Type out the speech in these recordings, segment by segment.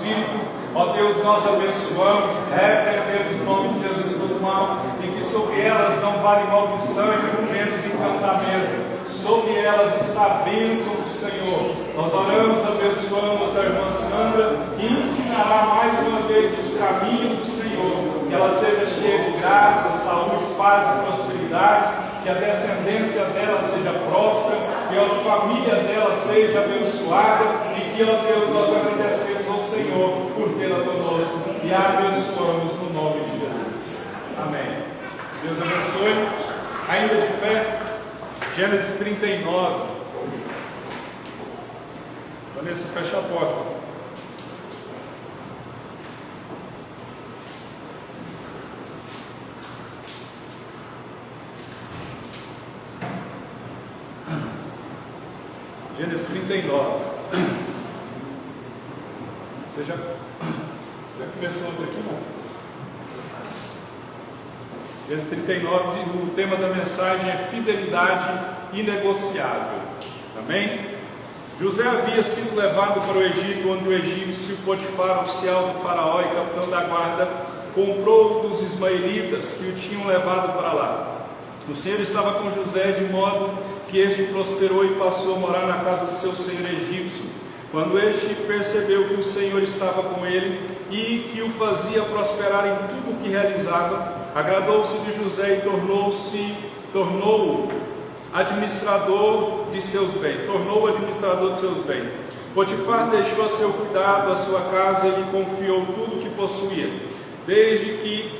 espírito. Ó Deus, nós abençoamos, repreendemos o nome de Jesus todo mal, e que sobre elas não vale maldição e muito menos encantamento. Sobre elas está a bênção do Senhor. Nós oramos, abençoamos a irmã Sandra, que ensinará mais uma vez os caminhos do Senhor. Que ela seja cheia de graça, saúde, paz e prosperidade. Que a descendência dela seja próspera. Que a família dela seja abençoada. E que, ó Deus, nós agradecemos ao Senhor por tê-la conosco. E a abençoamos no nome de Jesus. Amém. Deus abençoe. Ainda de pé. Gênesis 39. Vanessa, fecha a porta. Gênesis 39. Você já começou por aqui, não? Gênesis 39, o tema da mensagem é fidelidade inegociável. Amém? José havia sido levado para o Egito, onde o egípcio Potifar, oficial do faraó e capitão da guarda, comprou dos ismaelitas que o tinham levado para lá. O Senhor estava com José, de modo que este prosperou e passou a morar na casa do seu senhor egípcio. Quando este percebeu que o Senhor estava com ele e que o fazia prosperar em tudo o que realizava, agradou-se de José e tornou-o administrador de seus bens. Potifar deixou a seu cuidado a sua casa e lhe confiou tudo o que possuía. Desde que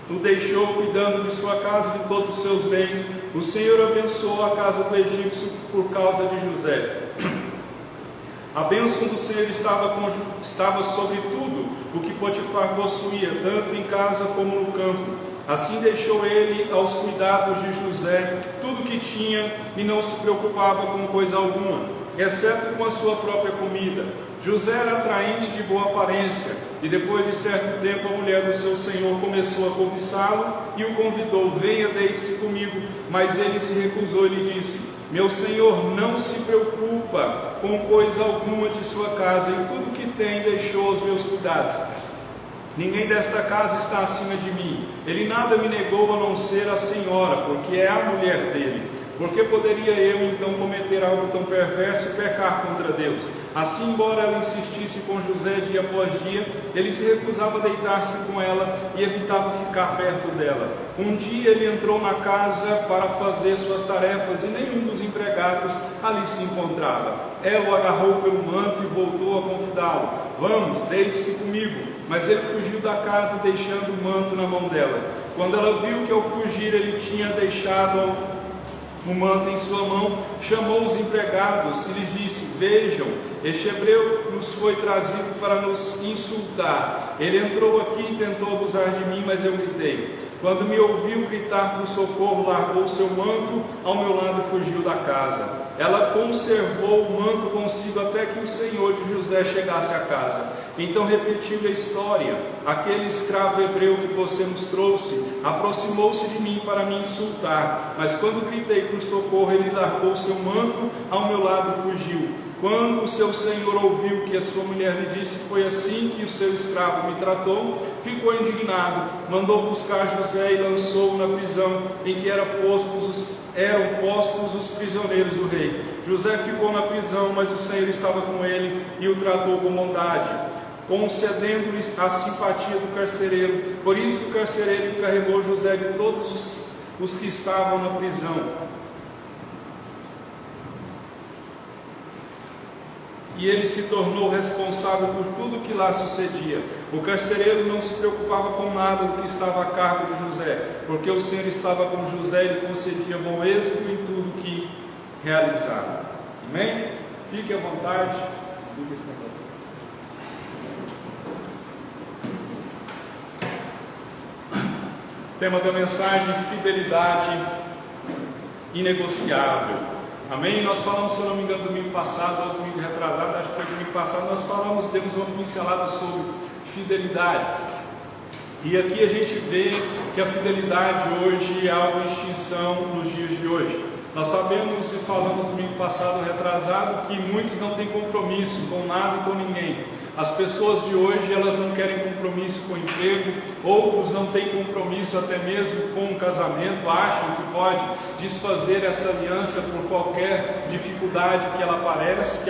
o deixou cuidando de sua casa e de todos os seus bens, o Senhor abençoou a casa do egípcio por causa de José. A bênção do Senhor estava sobre tudo o que Potifar possuía, tanto em casa como no campo. Assim deixou ele aos cuidados de José tudo o que tinha e não se preocupava com coisa alguma, exceto com a sua própria comida. José era atraente de boa aparência, e depois de certo tempo a mulher do seu senhor começou a cobiçá-lo e o convidou: venha, deite-se comigo. Mas ele se recusou e lhe disse: meu senhor não se preocupa com coisa alguma de sua casa, e tudo que tem deixou aos meus cuidados. Ninguém desta casa está acima de mim. Ele nada me negou a não ser a senhora, porque é a mulher dele. Por que poderia eu então cometer algo tão perverso e pecar contra Deus? Assim, embora ela insistisse com José dia após dia, ele se recusava a deitar-se com ela e evitava ficar perto dela. Um dia ele entrou na casa para fazer suas tarefas e nenhum dos empregados ali se encontrava. Ela o agarrou pelo manto e voltou a convidá-lo: vamos, deite-se comigo. Mas ele fugiu da casa, deixando o manto na mão dela. Quando ela viu que ao fugir ele tinha deixado o manto em sua mão, chamou os empregados e lhes disse: vejam, este hebreu nos foi trazido para nos insultar. Ele entrou aqui e tentou abusar de mim, mas eu gritei. Quando me ouviu gritar por socorro, largou seu manto ao meu lado e fugiu da casa. Ela conservou o manto consigo até que o senhor de José chegasse à casa. Então repetiu-lhe a história: aquele escravo hebreu que você nos trouxe aproximou-se de mim para me insultar, mas quando gritei por socorro, ele largou seu manto ao meu lado e fugiu. Quando o seu senhor ouviu que a sua mulher lhe disse: foi assim que o seu escravo me tratou, ficou indignado, mandou buscar José e lançou-o na prisão em que eram postos os prisioneiros do rei. José ficou na prisão, mas o Senhor estava com ele e o tratou com bondade, concedendo-lhe a simpatia do carcereiro. Por isso o carcereiro carregou José de todos os que estavam na prisão, e ele se tornou responsável por tudo que lá sucedia. O carcereiro não se preocupava com nada do que estava a cargo de José, porque o Senhor estava com José e lhe concedia bom êxito em tudo que realizava. Amém? Fique à vontade. Desliga esse negócio. Tema da mensagem: fidelidade inegociável. Amém? Nós falamos, se eu não me engano, domingo passado, ou domingo retrasado, acho que foi domingo passado, nós falamos, demos uma pincelada sobre fidelidade. E aqui a gente vê que a fidelidade hoje é algo em extinção nos dias de hoje. Nós sabemos e falamos domingo passado, retrasado, que muitos não têm compromisso com nada e com ninguém. As pessoas de hoje, elas não querem compromisso com o emprego, outros não têm compromisso até mesmo com o casamento, acham que pode desfazer essa aliança por qualquer dificuldade que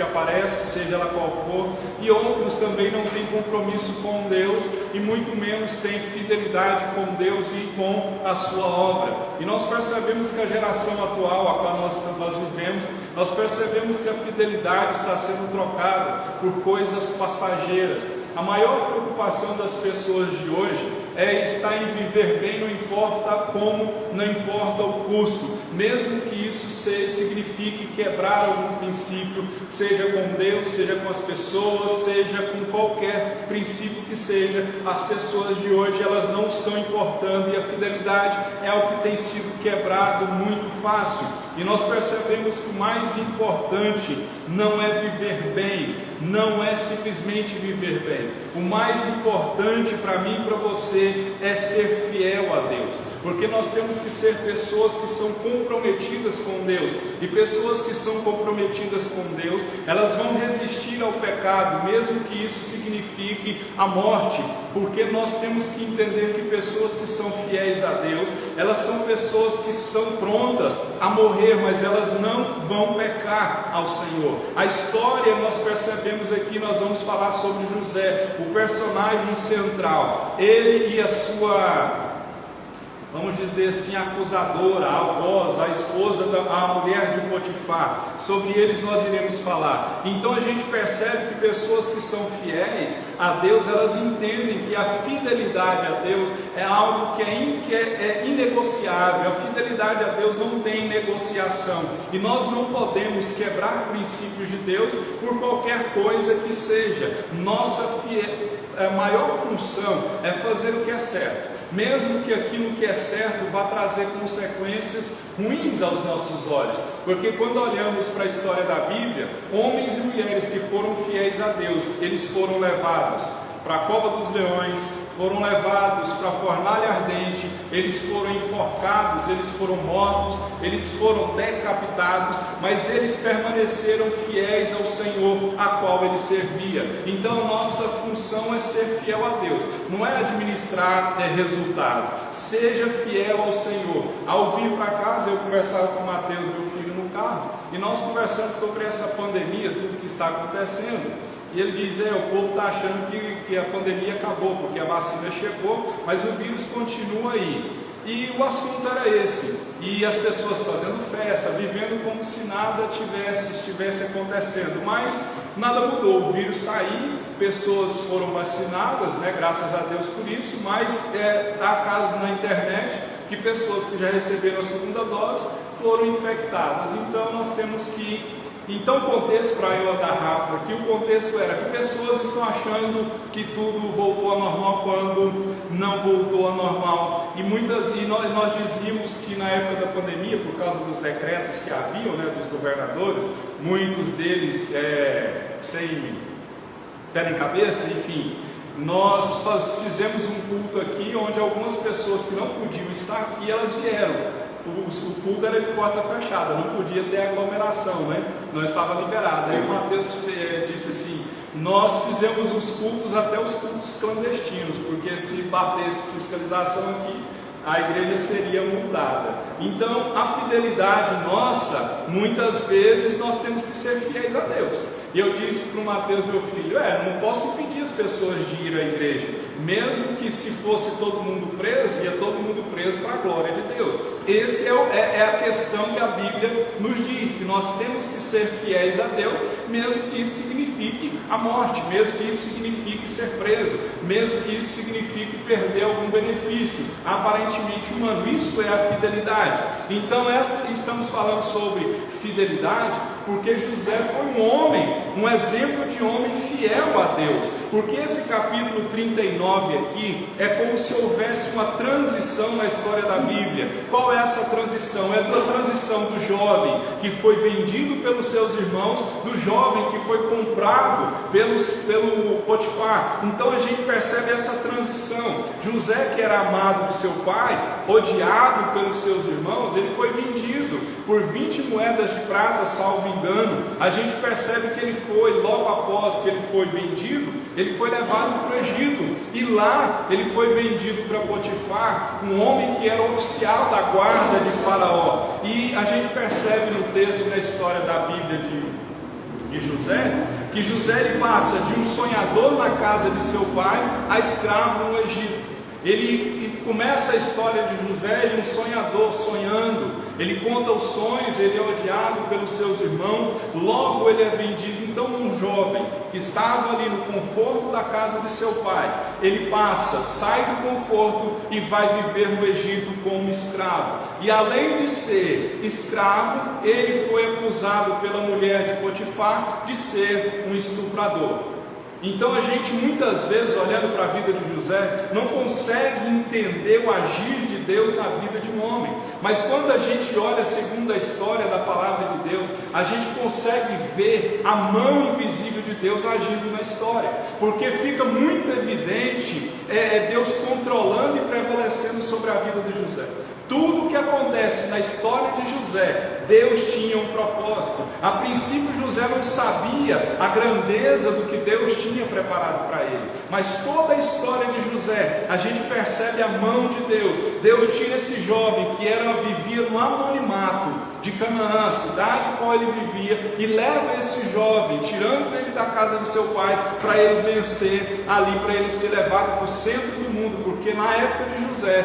aparece, seja ela qual for, e outros também não têm compromisso com Deus e muito menos têm fidelidade com Deus e com a sua obra. E nós percebemos que a geração atual, a qual nós vivemos, nós percebemos que a fidelidade está sendo trocada por coisas passageiras. A maior preocupação das pessoas de hoje é estar em viver bem, não importa como, não importa o custo, mesmo que isso signifique quebrar algum princípio, seja com Deus, seja com as pessoas, seja com qualquer princípio que seja. As pessoas de hoje, elas não estão importando, e a fidelidade é algo que tem sido quebrado muito fácil. E nós percebemos que o mais importante não é viver bem, não é simplesmente viver bem. O mais importante para mim e para você é ser fiel a Deus, porque nós temos que ser pessoas que são comprometidas com Deus, e pessoas que são comprometidas com Deus, elas vão resistir ao pecado, mesmo que isso signifique a morte, porque nós temos que entender que pessoas que são fiéis a Deus, elas são pessoas que são prontas a morrer, mas elas não vão pecar ao Senhor. A história, nós percebemos aqui, nós vamos falar sobre José, o personagem central. Ele e a sua, vamos dizer assim, acusadora, a algoz, a esposa, a mulher de Potifar. Sobre eles nós iremos falar. Então a gente percebe que pessoas que são fiéis a Deus, elas entendem que a fidelidade a Deus é algo que é inegociável. A fidelidade a Deus não tem negociação, e nós não podemos quebrar princípios de Deus por qualquer coisa que seja. Nossa maior função é fazer o que é certo, mesmo que aquilo que é certo vá trazer consequências ruins aos nossos olhos, porque quando olhamos para a história da Bíblia, homens e mulheres que foram fiéis a Deus, eles foram levados para a cova dos leões, foram levados para a fornalha ardente, eles foram enforcados, eles foram mortos, eles foram decapitados, mas eles permaneceram fiéis ao Senhor, a qual ele servia. Então nossa função é ser fiel a Deus, não é administrar resultado. Seja fiel ao Senhor. Ao vir para casa, eu conversava com o Mateus, meu filho, no carro, e nós conversando sobre essa pandemia, tudo que está acontecendo. E ele diz, o povo está achando que a pandemia acabou, porque a vacina chegou, mas o vírus continua aí. E o assunto era esse, e as pessoas fazendo festa, vivendo como se nada estivesse acontecendo, mas nada mudou. O vírus está aí, pessoas foram vacinadas, graças a Deus por isso, mas há casos na internet que pessoas que já receberam a segunda dose foram infectadas. Então nós temos que... Então o contexto, para eu andar rápido aqui, o contexto era que pessoas estão achando que tudo voltou ao normal quando não voltou ao normal. E nós dizíamos que na época da pandemia, por causa dos decretos que haviam, dos governadores, muitos deles sem pé nem cabeça, enfim, nós fizemos um culto aqui onde algumas pessoas que não podiam estar aqui, elas vieram. O culto era de porta fechada, não podia ter aglomeração, não estava liberado. Aí o Mateus disse assim, nós fizemos os cultos, até os cultos clandestinos, porque se batesse fiscalização aqui, a igreja seria multada. Então a fidelidade nossa, muitas vezes nós temos que ser fiéis a Deus. E eu disse para o Mateus, meu filho, não posso impedir as pessoas de ir à igreja, mesmo que se fosse todo mundo preso, ia todo mundo preso para a glória de Deus. Essa é a questão que a Bíblia nos diz, que nós temos que ser fiéis a Deus, mesmo que isso signifique a morte, mesmo que isso signifique ser preso, mesmo que isso signifique perder algum benefício aparentemente humano. Isso é a fidelidade. Então estamos falando sobre fidelidade, porque José foi um homem, um exemplo de homem fiel a Deus, porque esse capítulo 39 aqui é como se houvesse uma transição na história da Bíblia. Qual é essa transição? É a transição do jovem que foi vendido pelos seus irmãos, do jovem que foi comprado pelo Potifar. Então a gente percebe essa transição. José, que era amado de seu pai, odiado pelos seus irmãos, ele foi vendido por 20 moedas de prata, salvo engano, a gente percebe que ele foi, logo após que ele foi vendido, ele foi levado para o Egito, e lá ele foi vendido para Potifar, um homem que era oficial da guarda de Faraó. E a gente percebe no texto da história da Bíblia de José, que José ele passa de um sonhador na casa de seu pai a escravo no Egito. Ele começa a história de José, ele é um sonhador, sonhando, ele conta os sonhos, ele é odiado pelos seus irmãos, logo ele é vendido. Então um jovem que estava ali no conforto da casa de seu pai, ele passa, sai do conforto e vai viver no Egito como escravo. E além de ser escravo, ele foi acusado pela mulher de Potifar de ser um estuprador. Então a gente muitas vezes, olhando para a vida de José, não consegue entender o agir de Deus na vida de um homem. Mas quando a gente olha segundo a história da palavra de Deus, a gente consegue ver a mão invisível de Deus agindo na história. Porque fica muito evidente Deus controlando e prevalecendo sobre a vida de José. Tudo que acontece na história de José, Deus tinha um propósito. A princípio José não sabia a grandeza do que Deus tinha preparado para ele, mas toda a história de José, a gente percebe a mão de Deus. Deus tira esse jovem que vivia no anonimato de Canaã, cidade em qual ele vivia, e leva esse jovem, tirando ele da casa de seu pai, para ele vencer ali, para ele ser levado para o centro do mundo, porque na época de José,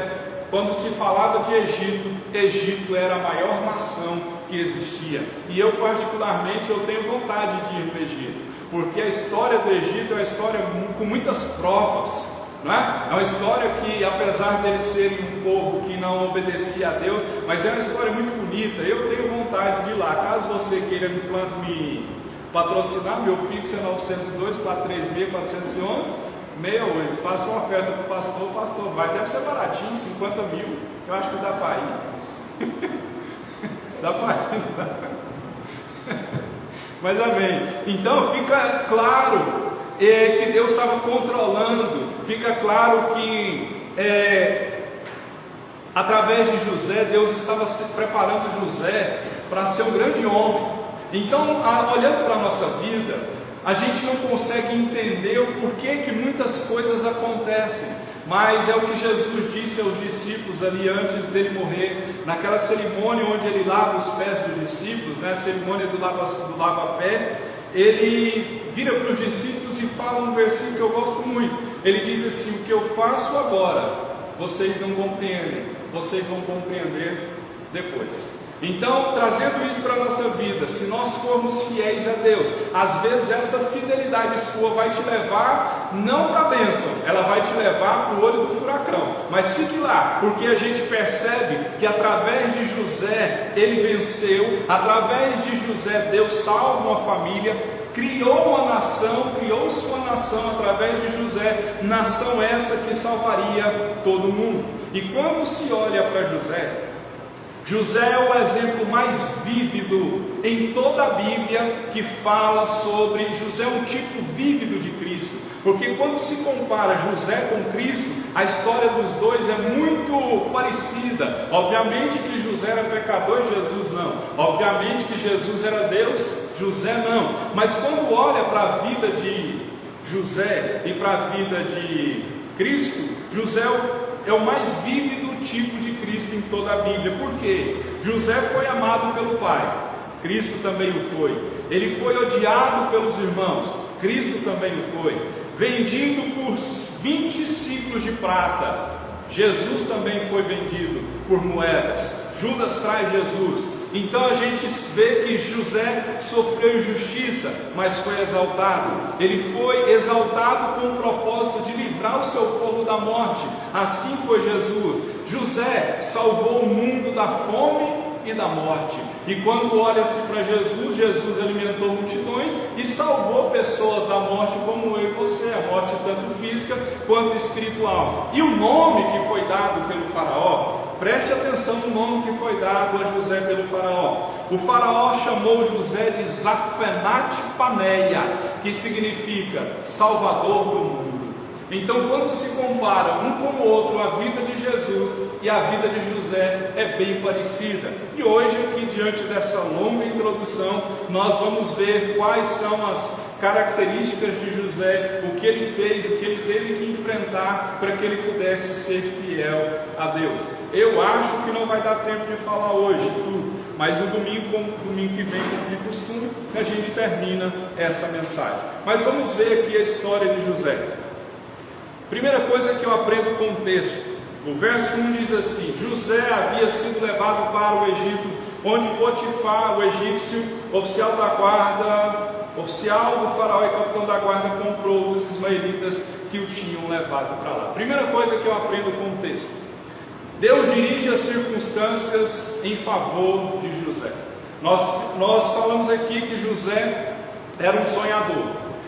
quando se falava de Egito, Egito era a maior nação que existia. E eu particularmente eu tenho vontade de ir no Egito, porque a história do Egito é uma história com muitas provas, não é? É uma história que, apesar deles serem um povo que não obedecia a Deus, mas é uma história muito bonita. Eu tenho vontade de ir lá. Caso você queira me patrocinar, meu Pix é 902 436 411 68, faça uma oferta para o pastor vai, deve ser baratinho, 50 mil, eu acho que dá para ir. Dá para ir, não dá? Mas amém. Então fica claro que Deus estava controlando, fica claro que através de José, Deus estava preparando José para ser um grande homem. Então, olhando para a nossa vida, a gente não consegue entender o porquê que muitas coisas acontecem, mas é o que Jesus disse aos discípulos ali antes dele morrer, naquela cerimônia onde ele lava os pés dos discípulos, né? A cerimônia do lava-pé. Ele vira para os discípulos e fala um versículo que eu gosto muito. Ele diz assim: o que eu faço agora, vocês não compreendem, vocês vão compreender depois. Então, trazendo isso para a nossa vida, se nós formos fiéis a Deus, às vezes essa fidelidade sua vai te levar não para a bênção, ela vai te levar para o olho do furacão. Mas fique lá, porque a gente percebe que através de José ele venceu, através de José Deus salva uma família, criou uma nação, criou-se uma nação através de José, nação essa que salvaria todo mundo. E quando se olha para José, José é o exemplo mais vívido em toda a Bíblia que fala sobre. José é um tipo vívido de Cristo, porque quando se compara José com Cristo, a história dos dois é muito parecida. Obviamente que José era pecador e Jesus não, obviamente que Jesus era Deus, José não. Mas quando olha para a vida de José e para a vida de Cristo, José é o mais vívido tipo de Cristo em toda a Bíblia. Por quê? José foi amado pelo Pai, Cristo também o foi. Ele foi odiado pelos irmãos, Cristo também o foi. Vendido por 20 ciclos de prata, Jesus também foi vendido por moedas. Judas traz Jesus. Então a gente vê que José sofreu injustiça, mas foi exaltado. Ele foi exaltado com o propósito de livrar o seu povo da morte. Assim foi Jesus. José salvou o mundo da fome e da morte. E quando olha-se para Jesus, Jesus alimentou multidões e salvou pessoas da morte como eu e você, a morte tanto física quanto espiritual. E o nome que foi dado pelo faraó, preste atenção no nome que foi dado a José pelo faraó. O faraó chamou José de Zafenat Paneia, que significa Salvador do mundo. Então, quando se compara um com o outro, a vida de Jesus e a vida de José é bem parecida. E hoje, aqui diante dessa longa introdução, nós vamos ver quais são as características de José, o que ele fez, o que ele teve que enfrentar para que ele pudesse ser fiel a Deus. Eu acho que não vai dar tempo de falar hoje tudo, mas no domingo que vem, como de costume, a gente termina essa mensagem. Mas vamos ver aqui a história de José. Primeira coisa que eu aprendo com o texto, o verso 1 diz assim: José havia sido levado para o Egito, onde Potifar, o egípcio, oficial do faraó e capitão da guarda, comprou os ismaelitas que o tinham levado para lá. Primeira coisa que eu aprendo com o texto: Deus dirige as circunstâncias em favor de José. Nós falamos aqui que José era um sonhador,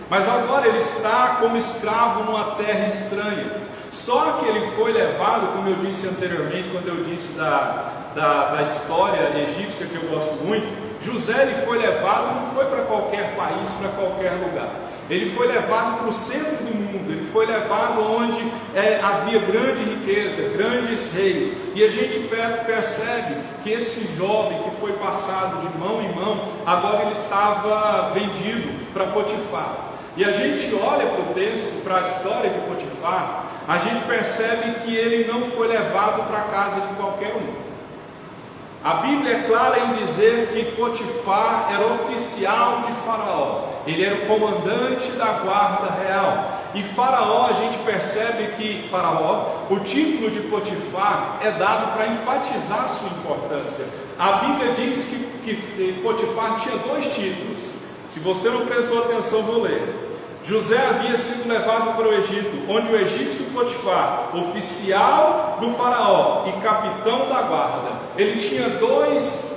mas agora ele está como escravo numa terra estranha. Só que ele foi levado, como eu disse anteriormente, quando eu disse da história egípcia, que eu gosto muito, José ele foi levado, não foi para qualquer país, para qualquer lugar. Ele foi levado para o centro do mundo, ele foi levado onde havia grande riqueza, grandes reis. E a gente percebe que esse jovem que foi passado de mão em mão, agora ele estava vendido para Potifar. E a gente olha para o texto, para a história de Potifar, a gente percebe que ele não foi levado para a casa de qualquer um. A Bíblia é clara em dizer que Potifar era oficial de Faraó, ele era o comandante da guarda real. E Faraó, a gente percebe que o título de Potifar é dado para enfatizar sua importância. A Bíblia diz que Potifar tinha 2 títulos. Se você não prestou atenção, vou ler. José havia sido levado para o Egito, onde o egípcio Potifar, oficial do faraó e capitão da guarda, ele tinha dois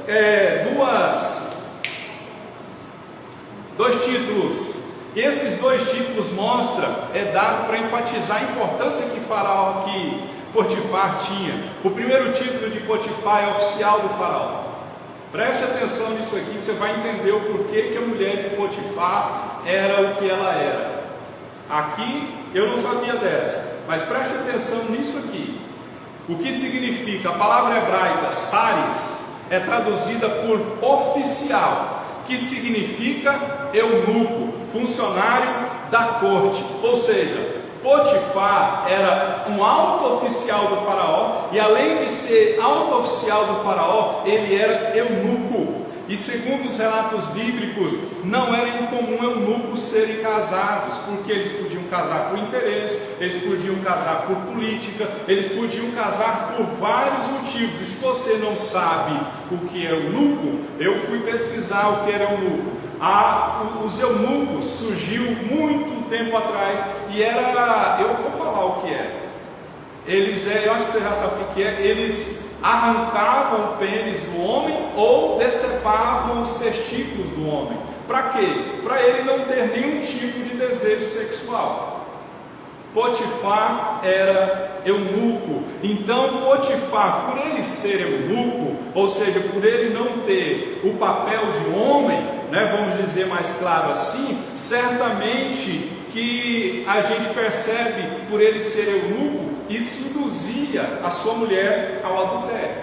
títulos. E esses 2 títulos é dado para enfatizar a importância que Potifar tinha. O primeiro título de Potifar é oficial do faraó. Preste atenção nisso aqui, você vai entender o porquê que a mulher de Potifar era o que ela era. Aqui eu não sabia dessa, mas preste atenção nisso aqui. O que significa? A palavra hebraica saris é traduzida por oficial, que significa eunuco, funcionário da corte. Ou seja, Potifar era um alto oficial do faraó, e além de ser alto oficial do faraó, ele era eunuco. E segundo os relatos bíblicos, não era incomum eunucos serem casados, porque eles podiam casar por interesse, eles podiam casar por política, eles podiam casar por vários motivos. E se você não sabe o que é eunuco, eu fui pesquisar o que era eunuco. Os eunucos surgiu muito tempo atrás, e eu vou falar o que é. Eu acho que você já sabe o que é. Eles arrancavam o pênis do homem ou decepavam os testículos do homem. Para quê? Para ele não ter nenhum tipo de desejo sexual. Potifar era eunuco. Então Potifar, por ele ser eunuco, ou seja, por ele não ter o papel de homem, vamos dizer mais claro assim, certamente que a gente percebe, por ele ser eunuco, isso induzia a sua mulher ao adultério,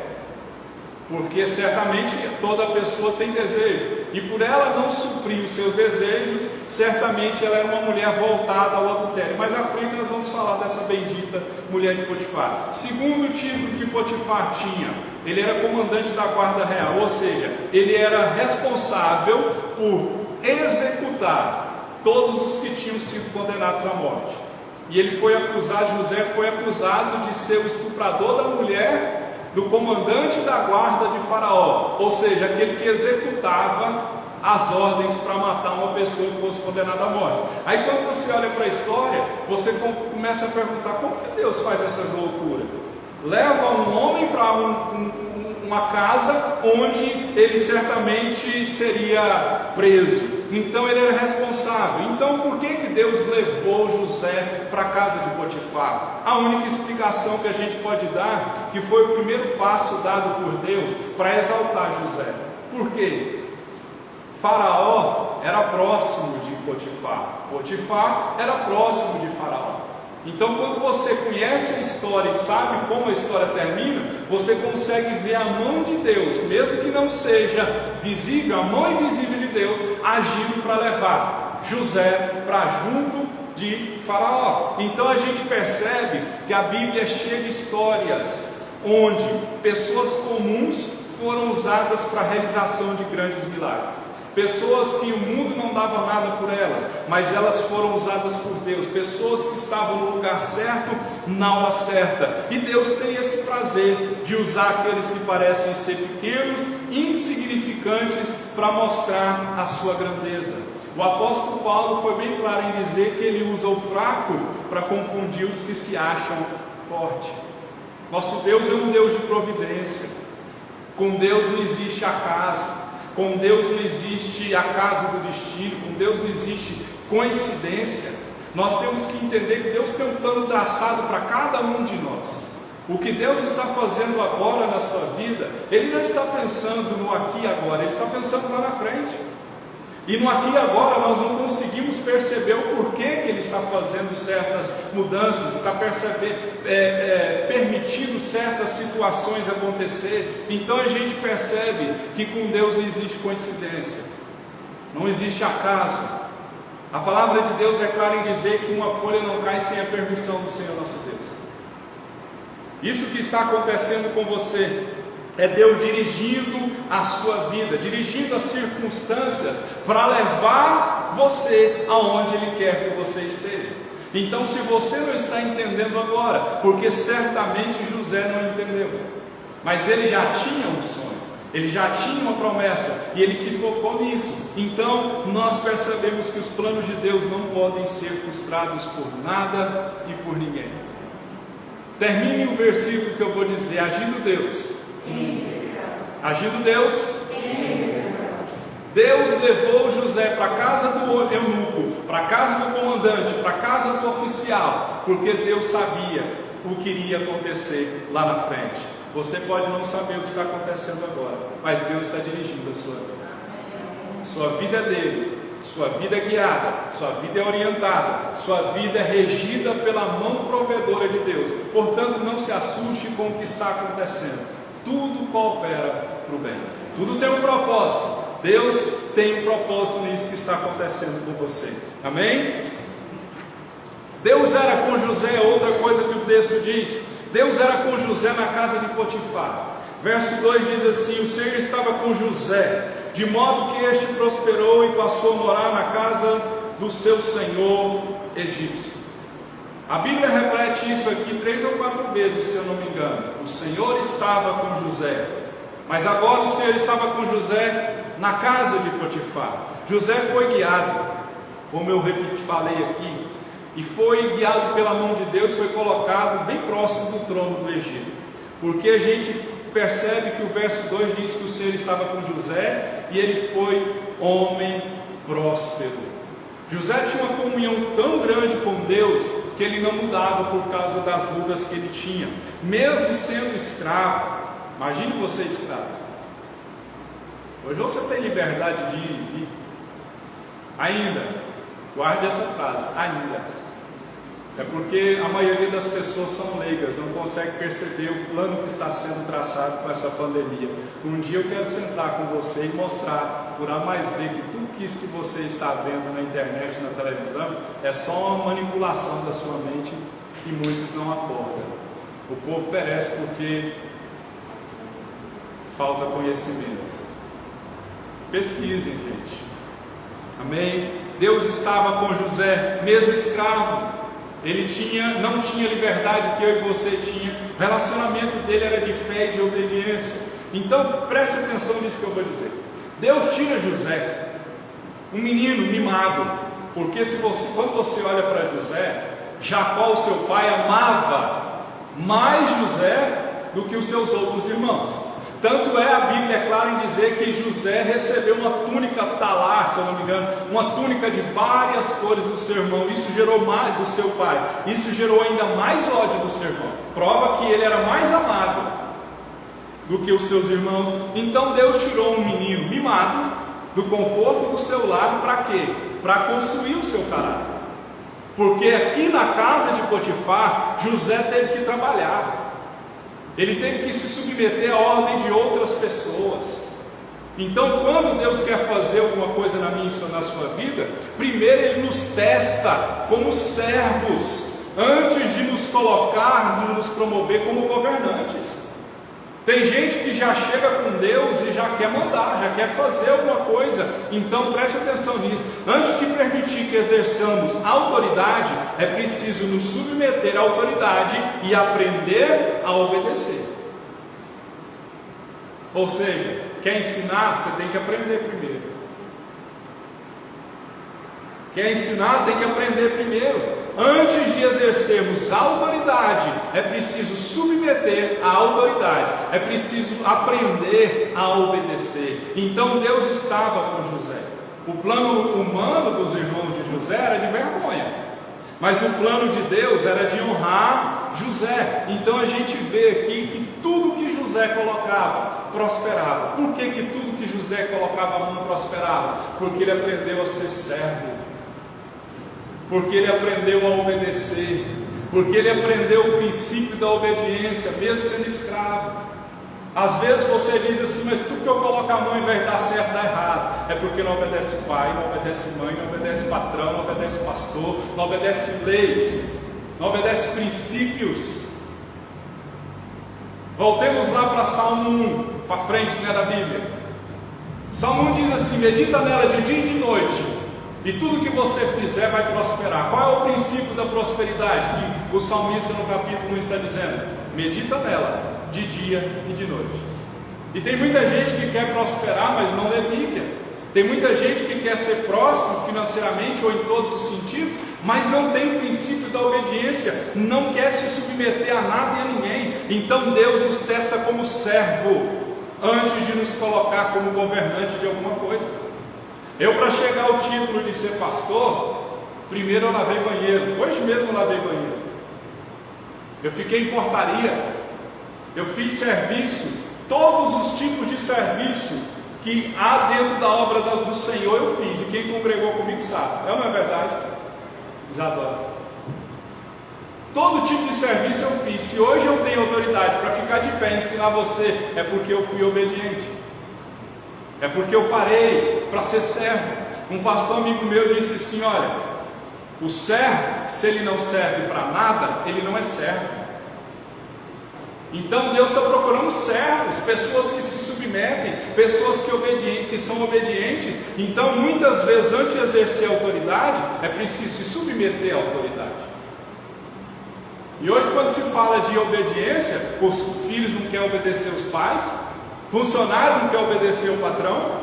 porque certamente toda pessoa tem desejo, e por ela não suprir os seus desejos, certamente ela era uma mulher voltada ao adultério. Mas à frente nós vamos falar dessa bendita mulher de Potifar. Segundo título que Potifar tinha, ele era comandante da guarda real, ou seja, ele era responsável por executar todos os que tinham sido condenados à morte. E ele José foi acusado de ser o estuprador da mulher do comandante da guarda de Faraó, ou seja, aquele que executava as ordens para matar uma pessoa que fosse condenada à morte. Aí quando você olha para a história, você começa a perguntar: como que Deus faz essas loucuras? Leva um homem para uma casa onde ele certamente seria preso. Então ele era responsável. Então por que Deus levou José para a casa de Potifar? A única explicação que a gente pode dar, que foi o primeiro passo dado por Deus para exaltar José. Por quê? Faraó era próximo de Potifar. Potifar era próximo de Faraó. Então, quando você conhece a história e sabe como a história termina, você consegue ver a mão de Deus, mesmo que não seja visível, a mão invisível de Deus agindo para levar José para junto de Faraó. Então a gente percebe que a Bíblia é cheia de histórias onde pessoas comuns foram usadas para a realização de grandes milagres. Pessoas que o mundo não dava nada por elas, mas elas foram usadas por Deus. Pessoas que estavam no lugar certo, na hora certa. E Deus tem esse prazer de usar aqueles que parecem ser pequenos, insignificantes, para mostrar a sua grandeza. O apóstolo Paulo foi bem claro em dizer que ele usa o fraco para confundir os que se acham fortes. Nosso Deus é um Deus de providência. Com Deus não existe acaso. Com Deus não existe acaso do destino, com Deus não existe coincidência. Nós temos que entender que Deus tem um plano traçado para cada um de nós. O que Deus está fazendo agora na sua vida, Ele não está pensando no aqui e agora, Ele está pensando lá na frente. E no aqui e agora nós não conseguimos perceber o porquê que Ele está fazendo certas mudanças, está permitindo certas situações acontecer. Então a gente percebe que com Deus não existe coincidência, não existe acaso. A palavra de Deus é clara em dizer que uma folha não cai sem a permissão do Senhor nosso Deus. Isso que está acontecendo com você é Deus dirigindo a sua vida, dirigindo as circunstâncias para levar você aonde Ele quer que você esteja. Então, se você não está entendendo agora, porque certamente José não entendeu, mas ele já tinha um sonho, ele já tinha uma promessa e ele se focou nisso. Então, nós percebemos que os planos de Deus não podem ser frustrados por nada e por ninguém. Termine o versículo que eu vou dizer: agindo Deus. Agindo Deus, Deus levou José para a casa do eunuco, para a casa do comandante, para a casa do oficial, porque Deus sabia o que iria acontecer lá na frente. Você pode não saber o que está acontecendo agora, mas Deus está dirigindo a sua vida. Sua vida é dele, sua vida é guiada, sua vida é orientada, sua vida é regida pela mão provedora de Deus. Portanto, não se assuste com o que está acontecendo. Tudo coopera para o bem, tudo tem um propósito. Deus tem um propósito nisso que está acontecendo com você, amém? Deus era com José, outra coisa que o texto diz: Deus era com José na casa de Potifar. Verso 2 diz assim: o Senhor estava com José, de modo que este prosperou e passou a morar na casa do seu senhor egípcio. A Bíblia repete isso aqui 3 ou 4 vezes, se eu não me engano. O Senhor estava com José, mas agora o Senhor estava com José na casa de Potifar. José foi guiado, como eu falei aqui, e foi guiado pela mão de Deus, foi colocado bem próximo do trono do Egito, porque a gente percebe que o verso 2 diz que o Senhor estava com José e ele foi homem próspero. José tinha uma comunhão tão grande com Deus que ele não mudava por causa das lutas que ele tinha, mesmo sendo escravo. Imagine você escravo. Hoje você tem liberdade de ir e vir. Ainda, guarde essa frase, ainda. É porque a maioria das pessoas são leigas, não consegue perceber o plano que está sendo traçado com essa pandemia. Um dia eu quero sentar com você e mostrar por A mais B que tudo isso que você está vendo na internet, na televisão, é só uma manipulação da sua mente e muitos não acordam. O povo perece porque falta conhecimento. Pesquisem, gente. Amém? Deus estava com José, mesmo escravo. Ele não tinha liberdade que eu e você tinha. O relacionamento dele era de fé e de obediência. Então preste atenção nisso que eu vou dizer. Deus tira José, um menino mimado, porque quando você olha para José, Jacó, o seu pai, amava mais José do que os seus outros irmãos. Tanto é, a Bíblia é clara em dizer que José recebeu uma túnica talar, se eu não me engano, uma túnica de várias cores do seu irmão. Isso gerou mais do seu pai, isso gerou ainda mais ódio do seu irmão. Prova que ele era mais amado do que os seus irmãos. Então Deus tirou um menino mimado do conforto do seu lar, para quê? Para construir o seu caráter. Porque aqui na casa de Potifar, José teve que trabalhar, ele teve que se submeter à ordem de outras pessoas. Então, quando Deus quer fazer alguma coisa na minha e na sua vida, primeiro Ele nos testa como servos, antes de nos colocar, de nos promover como governantes. Tem gente que já chega com Deus e já quer mandar, já quer fazer alguma coisa. Então preste atenção nisso. Antes de permitir que exerçamos autoridade, é preciso nos submeter à autoridade e aprender a obedecer. Ou seja, quer ensinar, você tem que aprender primeiro. Quer ensinar, tem que aprender primeiro. Antes de exercermos a autoridade, é preciso submeter à autoridade, é preciso aprender a obedecer. Então Deus estava com José. O plano humano dos irmãos de José era de vergonha, mas o plano de Deus era de honrar José. Então a gente vê aqui que tudo que José colocava prosperava. Por que tudo que José colocava a mão prosperava? Porque ele aprendeu a ser servo, porque ele aprendeu a obedecer, porque ele aprendeu o princípio da obediência, mesmo sendo escravo. Às vezes você diz assim, mas tudo que eu coloco a mão em vez de dar certo, dá errado. É porque não obedece pai, não obedece mãe, não obedece patrão, não obedece pastor, não obedece leis, não obedece princípios. Voltemos lá para Salmo 1, para frente, né, da Bíblia. Salmo 1 diz assim: medita nela de dia e de noite, e tudo que você fizer vai prosperar. Qual é o princípio da prosperidade que o salmista no capítulo 1 está dizendo? Medita nela de dia e de noite. E tem muita gente que quer prosperar, mas não lê Bíblia. Tem muita gente que quer ser próspero financeiramente ou em todos os sentidos, mas não tem o princípio da obediência, não quer se submeter a nada e a ninguém. Então Deus nos testa como servo, antes de nos colocar como governante de alguma coisa. Eu, para chegar ao título de ser pastor, primeiro eu lavei banheiro. Hoje mesmo eu lavei banheiro. Eu fiquei em portaria. Eu fiz serviço. Todos os tipos de serviço que há dentro da obra do Senhor eu fiz. E quem congregou comigo sabe. É ou não é verdade? Isadora? Todo tipo de serviço eu fiz. Se hoje eu tenho autoridade para ficar de pé e ensinar você, é porque eu fui obediente. É porque eu parei para ser servo. Um pastor amigo meu disse assim: olha, o servo, se ele não serve para nada, ele não é servo. Então Deus está procurando servos, pessoas que se submetem, pessoas que são obedientes. Então muitas vezes, antes de exercer a autoridade, é preciso se submeter à autoridade. E hoje, quando se fala de obediência, os filhos não querem obedecer os pais, funcionário não quer obedecer o patrão,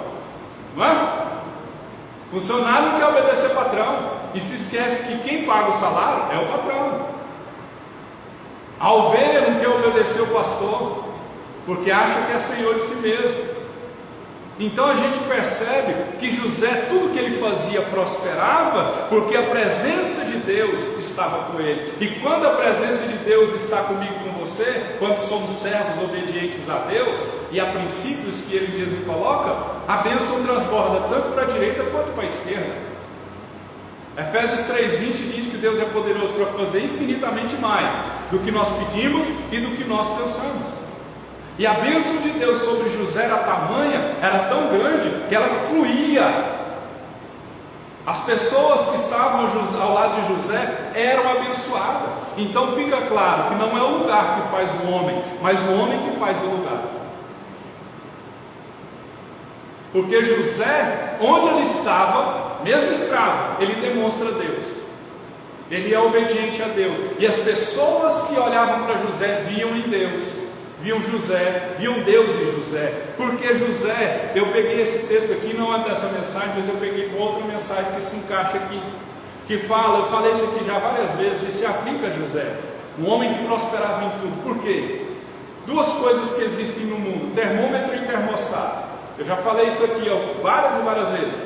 não é? Funcionário não quer obedecer o patrão, e se esquece que quem paga o salário é o patrão. A ovelha não quer obedecer o pastor, porque acha que é senhor de si mesmo. Então a gente percebe que José, tudo que ele fazia prosperava, porque a presença de Deus estava com ele. E quando a presença de Deus está comigo e com você, quando somos servos obedientes a Deus e a princípios que Ele mesmo coloca, a bênção transborda tanto para a direita quanto para a esquerda. Efésios 3:20 diz que Deus é poderoso para fazer infinitamente mais do que nós pedimos e do que nós pensamos. E a bênção de Deus sobre José era tamanha, era tão grande, que ela fluía. As pessoas que estavam ao lado de José eram abençoadas. Então fica claro que não é o lugar que faz o homem, mas o homem que faz o lugar. Porque José, onde ele estava, mesmo escravo, ele demonstra Deus. Ele é obediente a Deus. E as pessoas que olhavam para José viam em Deus. Viam José, viam Deus em José. Porque José, eu peguei esse texto aqui, não é dessa mensagem, mas eu peguei com outra mensagem que se encaixa aqui, que fala, eu falei isso aqui já várias vezes, e se aplica a José, um homem que prosperava em tudo. Por quê? Duas coisas que existem no mundo: termômetro e termostato. Eu já falei isso aqui várias e várias vezes.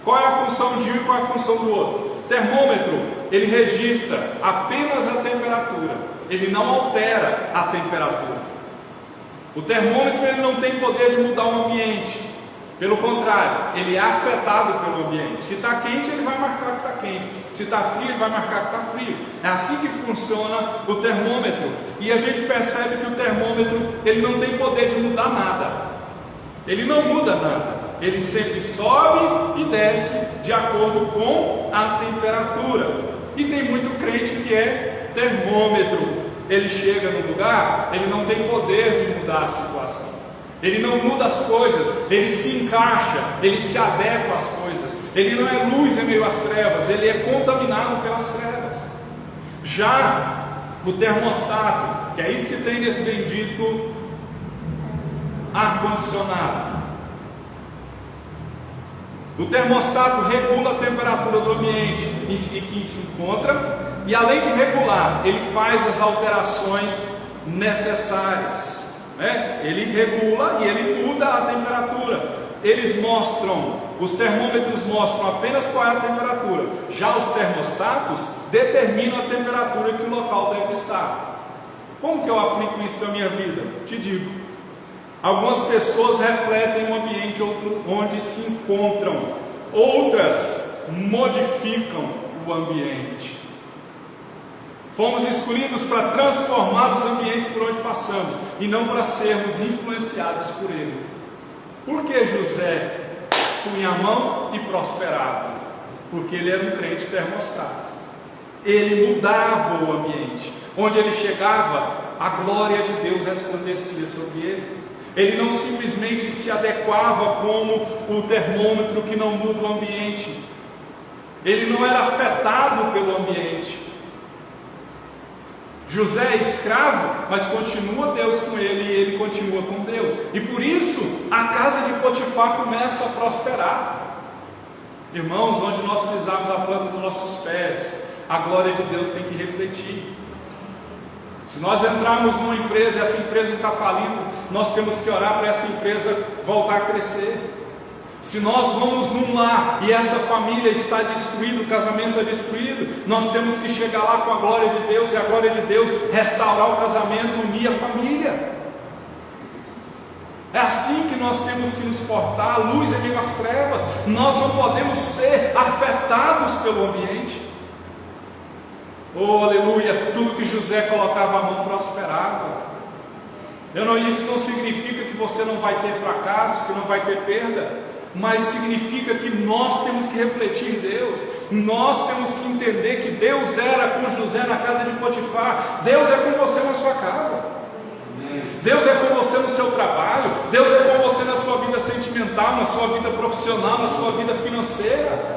Qual é a função de um e qual é a função do outro? Termômetro, ele registra apenas a temperatura, ele não altera a temperatura. O termômetro, ele não tem poder de mudar o ambiente. Pelo contrário, ele é afetado pelo ambiente. Se está quente, ele vai marcar que está quente. Se está frio, ele vai marcar que está frio. É assim que funciona o termômetro. E a gente percebe que o termômetro, ele não tem poder de mudar nada. Ele não muda nada. Ele sempre sobe e desce de acordo com a temperatura. E tem muito crente que é termômetro. Ele chega no lugar, ele não tem poder de mudar a situação. Ele não muda as coisas, ele se encaixa, ele se adequa às coisas. Ele não é luz em meio às trevas, ele é contaminado pelas trevas. Já o termostato, que é isso que tem nesse bendito ar-condicionado. O termostato regula a temperatura do ambiente em que se encontra, e além de regular, ele faz as alterações necessárias. Ele regula e ele muda a temperatura. Os termômetros mostram apenas qual é a temperatura. Já os termostatos determinam a temperatura que o local deve estar. Como que eu aplico isso na minha vida? Te digo. Algumas pessoas refletem o ambiente onde se encontram. Outras modificam o ambiente. Fomos escolhidos para transformar os ambientes por onde passamos e não para sermos influenciados por ele. Por que José punha a mão e prosperava? Porque ele era um crente termostato. Ele mudava o ambiente. Onde ele chegava, a glória de Deus resplandecia sobre ele. Ele não simplesmente se adequava como o termômetro que não muda o ambiente. Ele não era afetado pelo ambiente. José é escravo, mas continua Deus com ele e ele continua com Deus. E por isso a casa de Potifar começa a prosperar. Irmãos, onde nós pisarmos a planta dos nossos pés, a glória de Deus tem que refletir. Se nós entrarmos numa empresa e essa empresa está falindo, nós temos que orar para essa empresa voltar a crescer. Se nós vamos num lar e essa família está destruída, o casamento é destruído, nós temos que chegar lá com a glória de Deus e a glória de Deus restaurar o casamento, unir a família. É assim que nós temos que nos portar, a luz em meio às trevas. Nós não podemos ser afetados pelo ambiente. Oh, aleluia, tudo que José colocava a mão prosperava. Isso não significa que você não vai ter fracasso, que não vai ter perda, mas significa que nós temos que refletir Deus. Nós temos que entender que Deus era com José na casa de Potifar. Deus é com você na sua casa. Deus é com você no seu trabalho. Deus é com você na sua vida sentimental, na sua vida profissional, na sua vida financeira.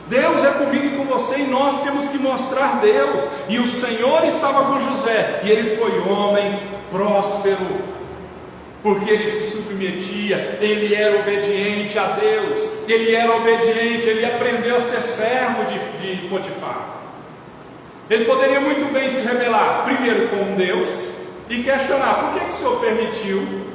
Deus é comigo e com você, e nós temos que mostrar Deus. E o Senhor estava com José, e ele foi homem próspero, porque ele se submetia, ele era obediente a Deus, ele era obediente, ele aprendeu a ser servo de Potifar. Ele poderia muito bem se rebelar, primeiro com Deus, e questionar: por que o Senhor permitiu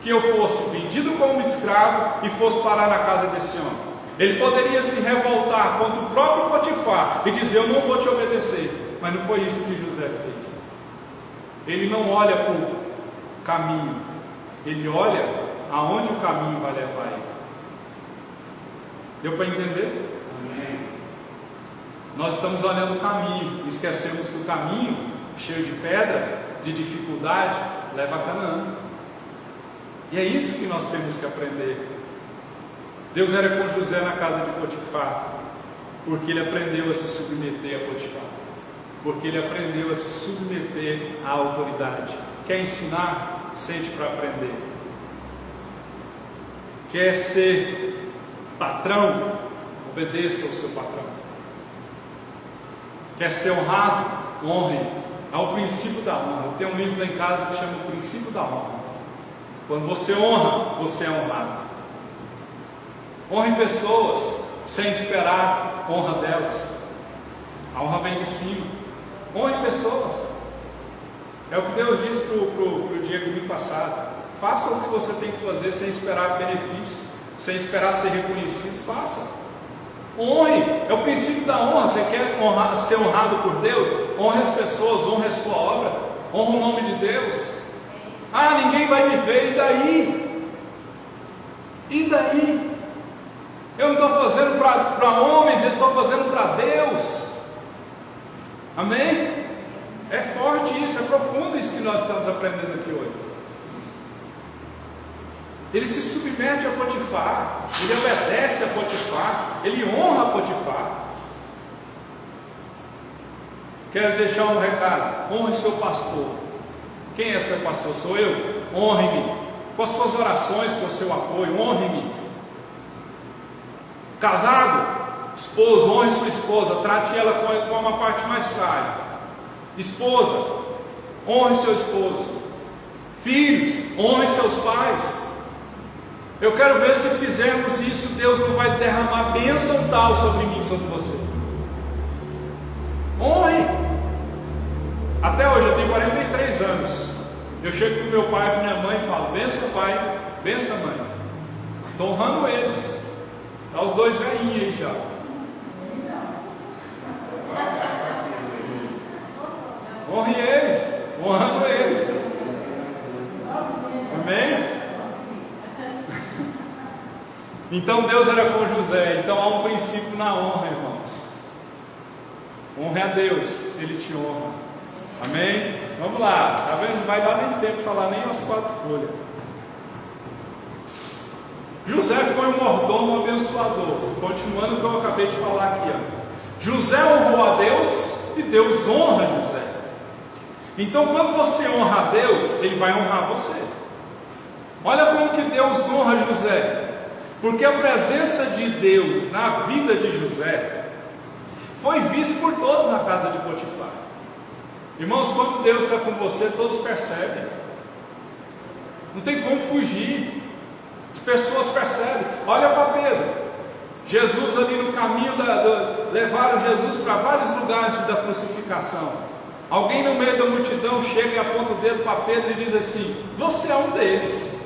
que eu fosse vendido como escravo e fosse parar na casa desse homem? Ele poderia se revoltar contra o próprio Potifar e dizer: eu não vou te obedecer. Mas não foi isso que José fez. Ele não olha para o caminho, ele olha aonde o caminho vai levar ele. Deu para entender? Amém. Nós estamos olhando o caminho, esquecemos que o caminho, cheio de pedra, de dificuldade, leva a Canaã. E é isso que nós temos que aprender. Deus era com José na casa de Potifar, porque ele aprendeu a se submeter a Potifar, porque ele aprendeu a se submeter à autoridade. Quer ensinar? Sente para aprender. Quer ser patrão? Obedeça ao seu patrão. Quer ser honrado? Honre. É o princípio da honra. Eu tenho um livro lá em casa que chama O Princípio da Honra. Quando você honra, você é honrado. Honre pessoas sem esperar honra delas. A honra vem de cima. Honre pessoas. É o que Deus disse para o Diego domingo passado. Faça o que você tem que fazer sem esperar benefício, sem esperar ser reconhecido. Faça. Honre. É o princípio da honra. Você quer ser honrado por Deus? Honre as pessoas, honre a sua obra, honre o nome de Deus. Ah, ninguém vai me ver, e daí? E daí? Eu não estou fazendo para homens, eu estou fazendo para Deus. Amém? É forte isso, é profundo isso que nós estamos aprendendo aqui hoje. Ele se submete a Potifar, ele obedece a Potifar, ele honra a Potifar. Quero deixar um recado: honre seu pastor. Quem é seu pastor? Sou eu? Honre-me com as suas orações, com o seu apoio, honre-me. Casado, esposo, honre sua esposa, trate ela com uma parte mais frágil. Esposa, honre seu esposo. Filhos, honre seus pais. Eu quero ver se fizermos isso, Deus não vai derramar bênção tal sobre mim, sobre você. Honre. Até hoje, eu tenho 43 anos. Eu chego para o meu pai e para minha mãe e falo: benção pai, benção mãe. Estou honrando eles. Está os dois velhinhos aí já. Honre eles, honrando eles. Amém? Então Deus era com José. Então há um princípio na honra, irmãos. Honre a Deus, Ele te honra. Amém? Vamos lá. Tá vendo? Não vai dar nem tempo de falar nem as 4 folhas. José foi um mordomo abençoador. Continuando o que eu acabei de falar aqui, ó. José honrou a Deus e Deus honra José. Então quando você honra a Deus, Ele vai honrar você. Olha como que Deus honra José. Porque a presença de Deus na vida de José foi vista por todos na casa de Potifar. Irmãos, quando Deus está com você, todos percebem. Não tem como fugir. As pessoas percebem. Olha para Pedro. Jesus ali no caminho, levaram Jesus para vários lugares da crucificação. Alguém no meio da multidão chega e aponta o dedo para Pedro e diz assim: você é um deles.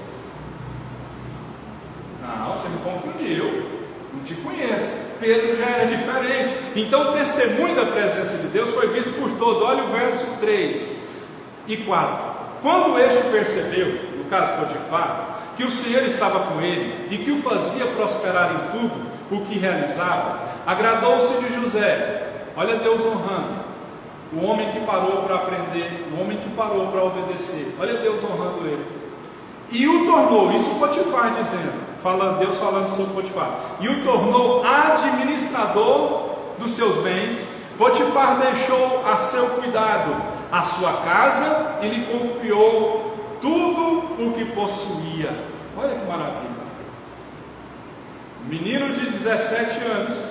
Não, você me confundiu, não te conheço. Pedro já era diferente. Então o testemunho da presença de Deus foi visto por todo. Olha o verso 3 e 4. Quando este percebeu, no caso Potifar, que o Senhor estava com ele e que o fazia prosperar em tudo o que realizava, agradou-se de José. Olha Deus honrando o homem que parou para aprender, o homem que parou para obedecer. Olha Deus honrando ele. E o tornou, isso Potifar dizendo, Deus falando sobre Potifar, e o tornou administrador dos seus bens. Potifar deixou a seu cuidado a sua casa e lhe confiou tudo o que possuía. Olha que maravilha. Um menino de 17 anos,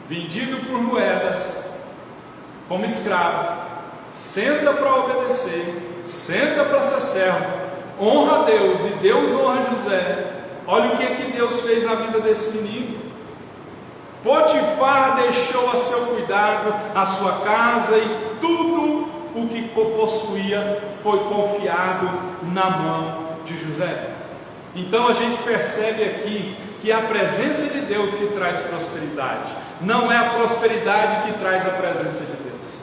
vendido por moedas, como escravo, senta para obedecer, senta para ser servo, honra a Deus e Deus honra José. Olha o que Deus fez na vida desse menino. Potifar deixou a seu cuidado a sua casa e tudo o que possuía foi confiado na mão de José. Então a gente percebe aqui que é a presença de Deus que traz prosperidade, não é a prosperidade que traz a presença de Deus.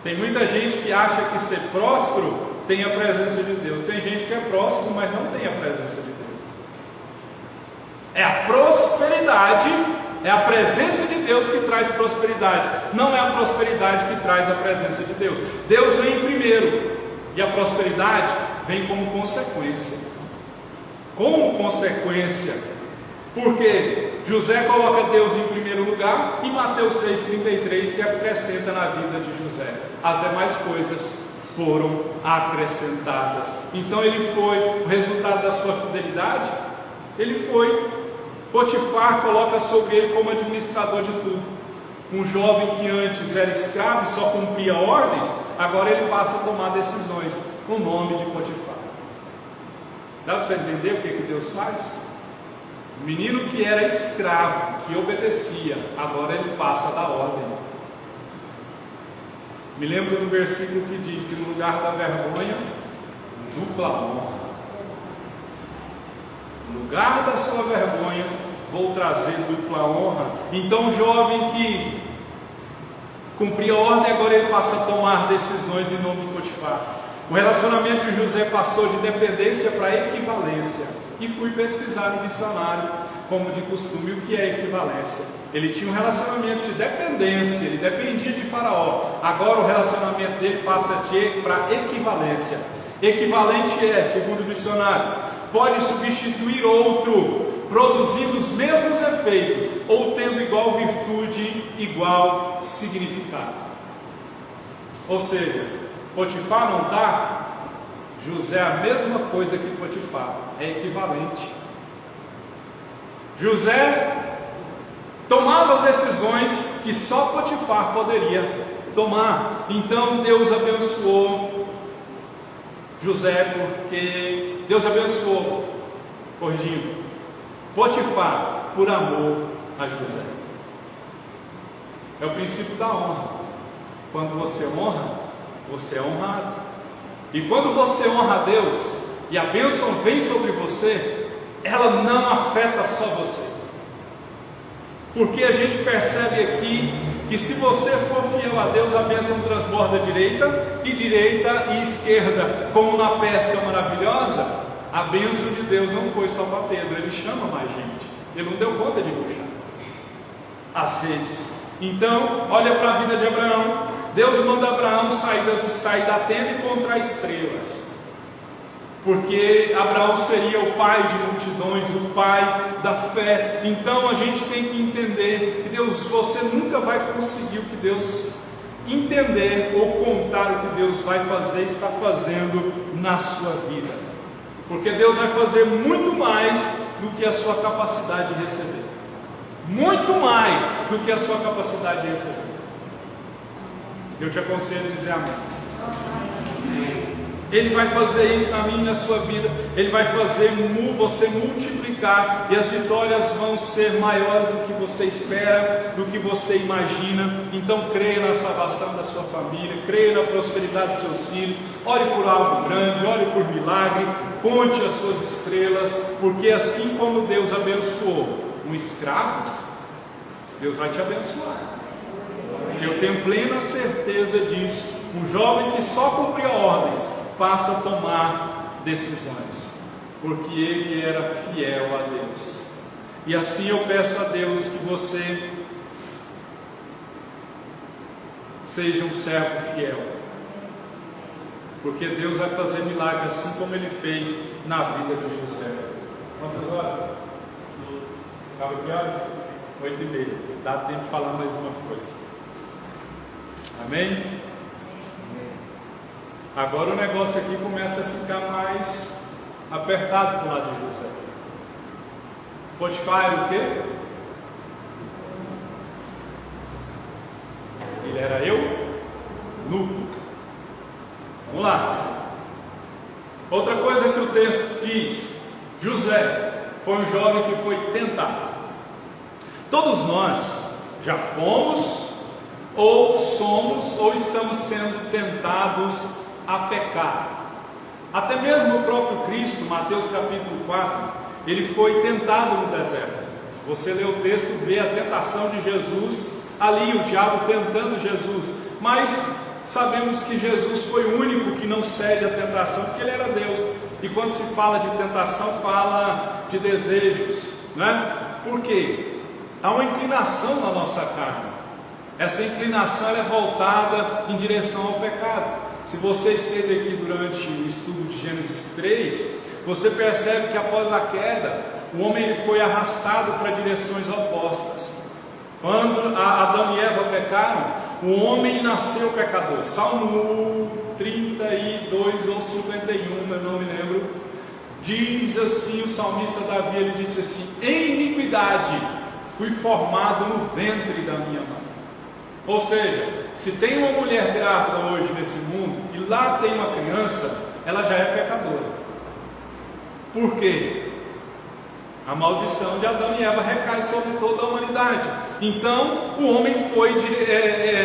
Tem muita gente que acha que ser próspero tem a presença de Deus. Tem gente que é próspero, mas não tem a presença de Deus. É a prosperidade, é a presença de Deus que traz prosperidade, não é a prosperidade que traz a presença de Deus. Deus vem primeiro e a prosperidade vem como consequência. Como consequência, porque José coloca Deus em primeiro lugar e Mateus 6,33 se acrescenta na vida de José. As demais coisas foram acrescentadas. Então ele foi, o resultado da sua fidelidade, ele foi. Potifar coloca sobre ele como administrador de tudo. Um jovem que antes era escravo e só cumpria ordens, agora ele passa a tomar decisões no nome de Potifar. Dá para você entender o que Deus faz? O menino que era escravo, que obedecia, agora ele passa a dar ordem. Me lembro do versículo que diz que no lugar da vergonha, dupla honra. No lugar da sua vergonha, vou trazer dupla honra. Então o jovem que cumpria a ordem, agora ele passa a tomar decisões em nome de Potifar. O relacionamento de José passou de dependência para equivalência. e fui pesquisar no dicionário, como de costume, o que é equivalência. Ele tinha um relacionamento de dependência, ele dependia de Faraó. Agora o relacionamento dele passa para equivalência. Equivalente é, segundo o dicionário, pode substituir outro, produzindo os mesmos efeitos, ou tendo igual virtude, igual significado. Ou seja, Potifar não dá, José é a mesma coisa que Potifar, é equivalente. José tomava as decisões que só Potifar poderia tomar. Então Deus abençoou José, porque Deus abençoou, corrigindo, Potifar por amor a José. É o princípio da honra. Quando você honra, você é honrado. E quando você honra a Deus e a bênção vem sobre você, ela não afeta só você. Porque a gente percebe aqui que se você for fiel a Deus, a bênção transborda direita e esquerda, como na pesca maravilhosa. A bênção de Deus não foi só para Pedro, ele chama mais gente. Ele não deu conta de puxar as redes. Então, olha para a vida de Abraão. Deus manda Abraão sair da tenda e encontrar estrelas, porque Abraão seria o pai de multidões, o pai da fé. Então a gente tem que entender que você nunca vai conseguir o que Deus entender ou contar o que Deus vai fazer, está fazendo na sua vida, porque Deus vai fazer muito mais do que a sua capacidade de receber, muito mais do que a sua capacidade de receber. Eu te aconselho a dizer amém. Ele vai fazer isso na minha e na sua vida. Ele vai fazer você multiplicar, e as vitórias vão ser maiores do que você espera, do que você imagina. Então creia na salvação da sua família, creia na prosperidade dos seus filhos, ore por algo grande, ore por milagre, conte as suas estrelas, porque assim como Deus abençoou um escravo, Deus vai te abençoar. Eu tenho plena certeza disso. Um jovem que só cumpria ordens passa a tomar decisões, porque ele era fiel a Deus. E assim eu peço a Deus que você seja um servo fiel, porque Deus vai fazer milagre assim como Ele fez na vida de José. Quantas horas? Acaba que horas? 8h30. Dá tempo de falar mais uma coisa. Amém? Agora o negócio aqui começa a ficar mais apertado para o lado de José. Potifar era o quê? Ele era eunuco. Vamos lá. Outra coisa que o texto diz: José foi um jovem que foi tentado. Todos nós já fomos, ou somos, ou estamos sendo tentados a pecar. Até mesmo o próprio Cristo, Mateus capítulo 4, ele foi tentado no deserto. Se você ler o texto, vê a tentação de Jesus ali, o diabo tentando Jesus. Mas sabemos que Jesus foi o único que não cede à tentação, porque ele era Deus. E quando se fala de tentação, fala de desejos, né? Por quê? Há uma inclinação na nossa carne. Essa inclinação ela é voltada em direção ao pecado. Se você esteve aqui durante o estudo de Gênesis 3, você percebe que após a queda, o homem ele foi arrastado para direções opostas. Quando Adão e Eva pecaram, o homem nasceu pecador. Salmo 32 ou 51, eu não me lembro, diz assim o salmista Davi, ele disse assim: em iniquidade fui formado no ventre da minha mãe. Ou seja, se tem uma mulher grávida hoje nesse mundo e lá tem uma criança, ela já é pecadora. Por quê? A maldição de Adão e Eva recai sobre toda a humanidade. Então o homem foi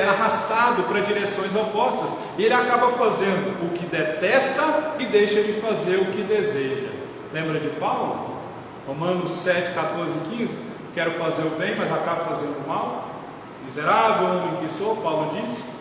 arrastado para direções opostas, e ele acaba fazendo o que detesta e deixa de fazer o que deseja. Lembra de Paulo? Romanos 7, 14 e 15. Quero fazer o bem, mas acabo fazendo o mal. Miserável homem que sou, Paulo diz.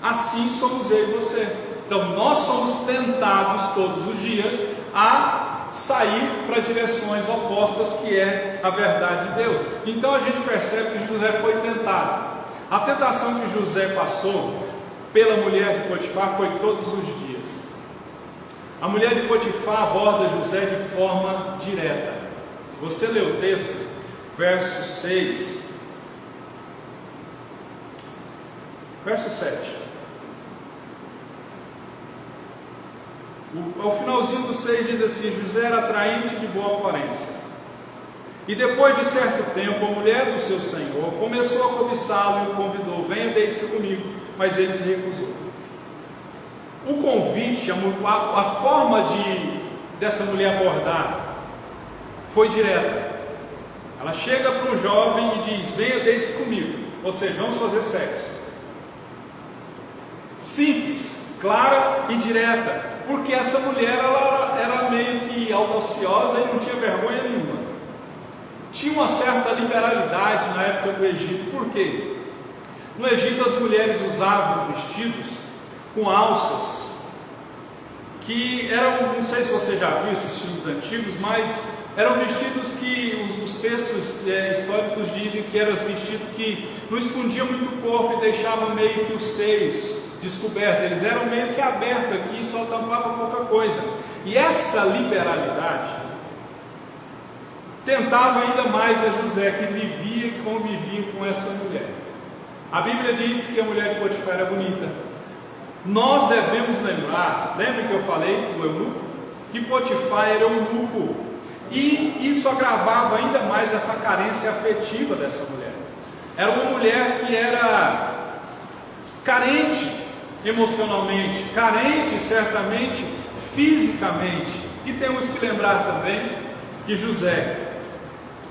Assim somos eu e você. Então nós somos tentados todos os dias a sair para direções opostas, que é a verdade de Deus. Então a gente percebe que José foi tentado. A tentação que José passou pela mulher de Potifar foi todos os dias. A mulher de Potifar aborda José de forma direta. Se você ler o texto, verso 6, verso 7, ao finalzinho do 6 diz assim: José era atraente de boa aparência, e depois de certo tempo a mulher do seu senhor começou a cobiçá-lo e o convidou: venha, deite-se comigo. Mas ele se recusou. O convite, a forma dessa mulher abordar foi direta. Ela chega para o jovem e diz: venha, deite-se comigo, ou seja, vamos fazer sexo. Simples, clara e direta, porque essa mulher ela era meio que audaciosa e não tinha vergonha nenhuma. Tinha uma certa liberalidade na época do Egito. Por quê? No Egito as mulheres usavam vestidos com alças, que eram, não sei se você já viu esses filmes antigos, mas eram vestidos que os textos históricos dizem que eram vestidos que não escondiam muito o corpo e deixavam meio que os seios descobertos. Eles eram meio que abertos aqui e só tampavam pouca coisa. E essa liberalidade tentava ainda mais a José, que vivia e convivia com essa mulher. A Bíblia diz que a mulher de Potifar era bonita. Nós devemos lembra que eu falei do eunuco? Que Potifar era eunuco, e isso agravava ainda mais essa carência afetiva dessa mulher. Era uma mulher que era carente emocionalmente, carente certamente fisicamente. E temos que lembrar também que José,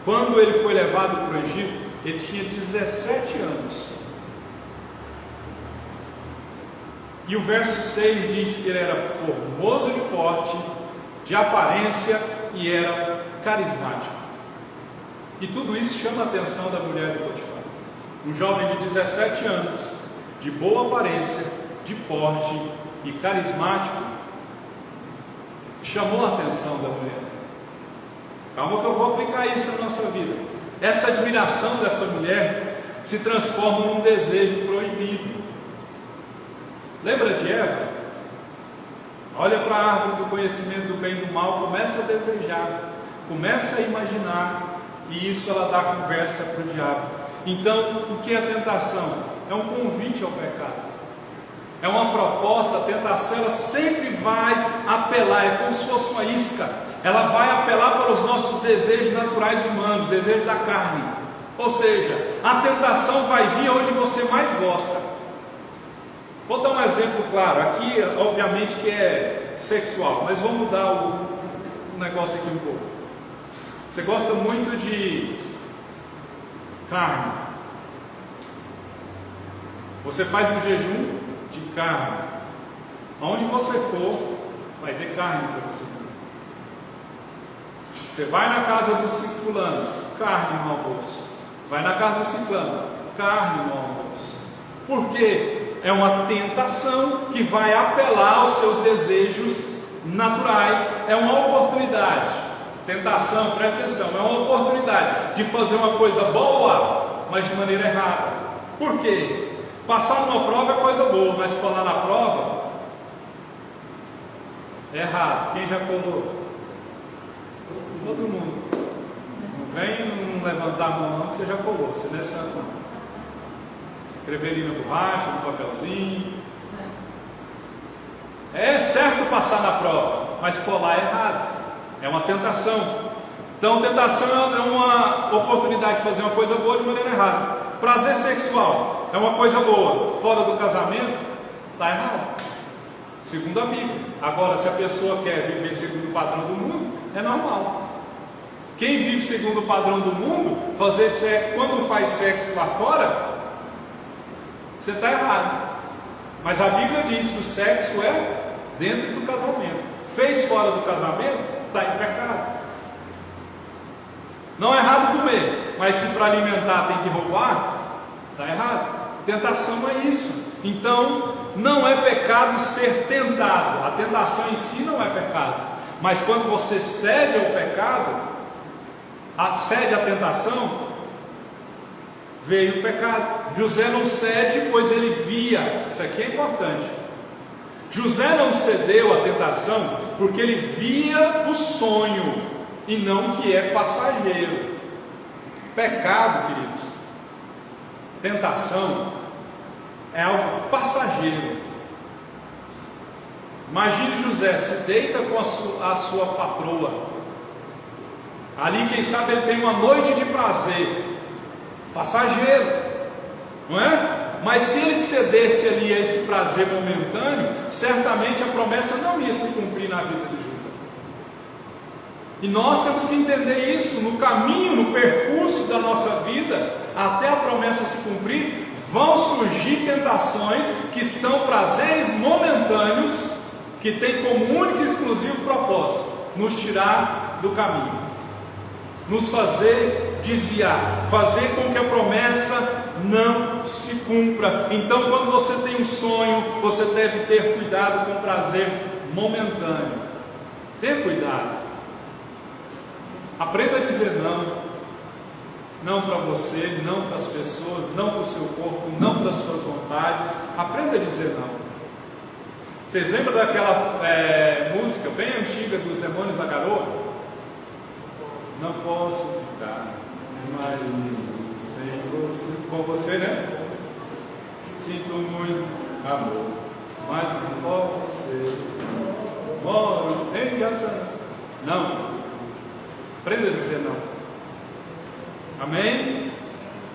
quando ele foi levado para o Egito, ele tinha 17 anos. E o verso 6 diz que ele era formoso de porte, de aparência, e era carismático. E tudo isso chama a atenção da mulher de Potifar. Um jovem de 17 anos, de boa aparência, de porte e carismático, chamou a atenção da mulher. Calma que eu vou aplicar isso na nossa vida. Essa admiração dessa mulher se transforma num desejo proibido. Lembra de Eva? Olha para a árvore do conhecimento do bem e do mal, começa a desejar, começa a imaginar, e isso ela dá conversa para o diabo. Então, o que é a tentação? É um convite ao pecado, é uma proposta. A tentação ela sempre vai apelar, é como se fosse uma isca, ela vai apelar para os nossos desejos naturais humanos, desejos da carne. Ou seja, a tentação vai vir onde você mais gosta. Vou dar um exemplo claro, aqui obviamente que é sexual, mas vamos mudar o negócio aqui um pouco. Você gosta muito de carne, você faz um jejum de carne, aonde você for, vai ter carne para você comer. Você vai na casa do fulano, carne no almoço. Vai na casa do ciclano, carne no almoço. Por quê? É uma tentação que vai apelar aos seus desejos naturais. É uma oportunidade. Tentação, presta atenção, é uma oportunidade de fazer uma coisa boa, mas de maneira errada. Por quê? Passar numa prova é coisa boa, mas colar na prova é errado. Quem já colou? Todo mundo. Não vem não levantar a mão não, que você já colou. Você não é santo não. Escrever ali na borracha, no papelzinho. É certo passar na prova, mas colar é errado. É uma tentação. Então, tentação é uma oportunidade de fazer uma coisa boa de maneira errada. Prazer sexual é uma coisa boa, fora do casamento, está errado, segundo a Bíblia. Agora, se a pessoa quer viver segundo o padrão do mundo, é normal. Quem vive segundo o padrão do mundo, fazer sexo, quando faz sexo lá fora, você está errado. Mas a Bíblia diz que o sexo é dentro do casamento. Fez fora do casamento, está em pecado. Não é errado comer, mas se para alimentar tem que roubar, está errado. Tentação é isso. Então, não é pecado ser tentado. A tentação em si não é pecado. Mas quando você cede ao pecado, cede à tentação, veio o pecado. José não cede, pois ele via. Isso aqui é importante. José não cedeu à tentação porque ele via o sonho e não que é passageiro. Pecado, queridos, tentação é algo passageiro. Imagine José se deita com a sua patroa. Ali, quem sabe, ele tem uma noite de prazer. Passageiro, não é? Mas se ele cedesse ali a esse prazer momentâneo, certamente a promessa não ia se cumprir na vida de José. E nós temos que entender isso. No caminho, no percurso da nossa vida, até a promessa se cumprir, vão surgir tentações que são prazeres momentâneos, que têm como único e exclusivo propósito nos tirar do caminho, nos fazer desviar, fazer com que a promessa não se cumpra. Então, quando você tem um sonho, você deve ter cuidado com o prazer momentâneo. Ter cuidado. Aprenda a dizer não. Não para você, não para as pessoas, não para o seu corpo, não para as suas vontades. Aprenda a dizer não. Vocês lembram daquela música bem antiga dos Demônios da Garoa? Não posso ficar mais um minuto sem você. Com você, né? Sinto muito amor, mas não posso ser. Moro em casa. Não. Aprenda a dizer não. Amém?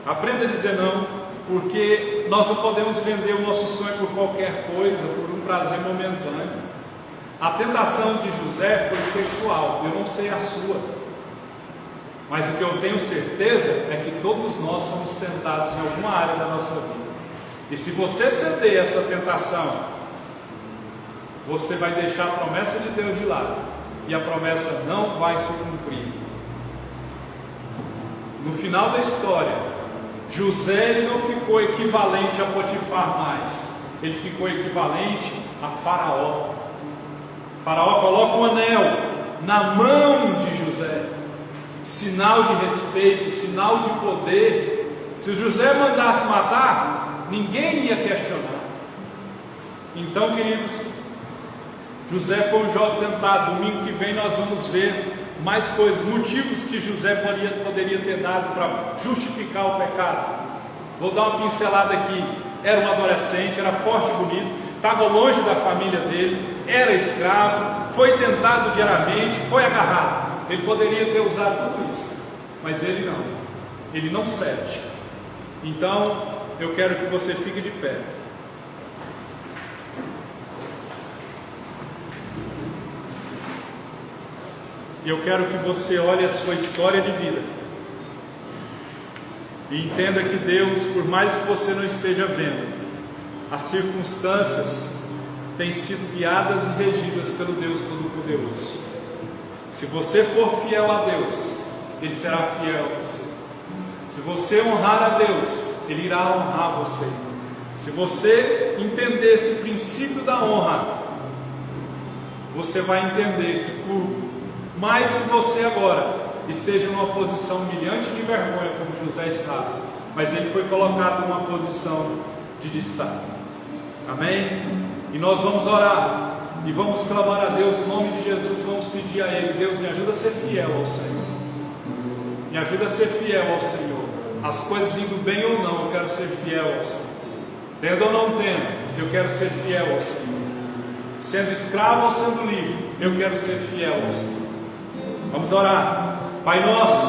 Aprenda a dizer não, porque nós não podemos vender o nosso sonho por qualquer coisa, por um prazer momentâneo. A tentação de José foi sexual. Eu não sei a sua, mas o que eu tenho certeza é que todos nós somos tentados em alguma área da nossa vida. E se você ceder essa tentação, você vai deixar a promessa de Deus de lado, e a promessa não vai se cumprir. No final da história, José ele não ficou equivalente a Potifar mais, ele ficou equivalente a Faraó. Faraó coloca um anel na mão de José, sinal de respeito, sinal de poder. Se José mandasse matar, ninguém ia questionar. Então, queridos, José foi um jovem tentado. Domingo que vem nós vamos ver mais coisas, motivos que José poderia ter dado para justificar o pecado. Vou dar uma pincelada aqui. Era um adolescente, era forte e bonito, estava longe da família dele, era escravo, foi tentado diariamente, foi agarrado. Ele poderia ter usado tudo isso, mas ele não cede. Então eu quero que você fique de pé. E eu quero que você olhe a sua história de vida e entenda que Deus, por mais que você não esteja vendo, as circunstâncias têm sido guiadas e regidas pelo Deus Todo-Poderoso. Se você for fiel a Deus, Ele será fiel a você. Se você honrar a Deus, Ele irá honrar você. Se você entender esse princípio da honra, você vai entender que por mais que você agora esteja numa posição humilhante de vergonha, como José estava, mas ele foi colocado numa posição de destaque. Amém? E nós vamos orar e vamos clamar a Deus no nome de Jesus. Vamos pedir a Ele: Deus, me ajuda a ser fiel ao Senhor. Me ajuda a ser fiel ao Senhor. As coisas indo bem ou não, eu quero ser fiel ao Senhor. Tendo ou não tendo, eu quero ser fiel ao Senhor. Sendo escravo ou sendo livre, eu quero ser fiel ao Senhor. Vamos orar. Pai nosso,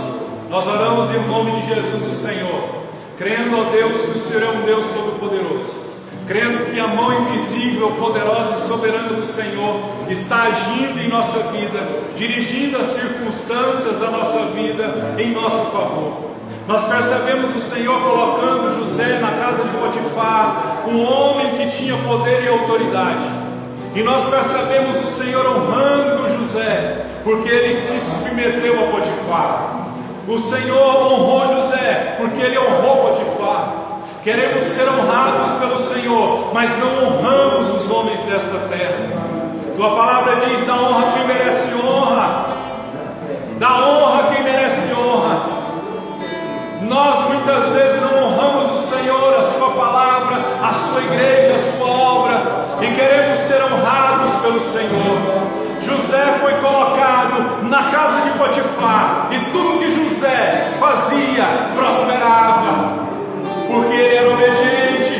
nós oramos em nome de Jesus o Senhor, crendo, ó Deus, que o Senhor é um Deus todo-poderoso, crendo que a mão invisível, poderosa e soberana do Senhor está agindo em nossa vida, dirigindo as circunstâncias da nossa vida em nosso favor. Nós percebemos o Senhor colocando José na casa de Potifar, um homem que tinha poder e autoridade. E nós percebemos o Senhor honrando José, porque ele se submeteu a Potifar. O Senhor honrou José, porque ele honrou Potifar. Queremos ser honrados pelo Senhor, mas não honramos os homens desta terra. Tua palavra diz: dá honra a quem merece honra, dá honra a quem merece honra. Nós muitas vezes não honramos o Senhor, a sua palavra, a sua igreja, a sua obra, e queremos ser honrados pelo Senhor. José foi colocado na casa de Potifar, e tudo que José fazia prosperava, porque ele era obediente,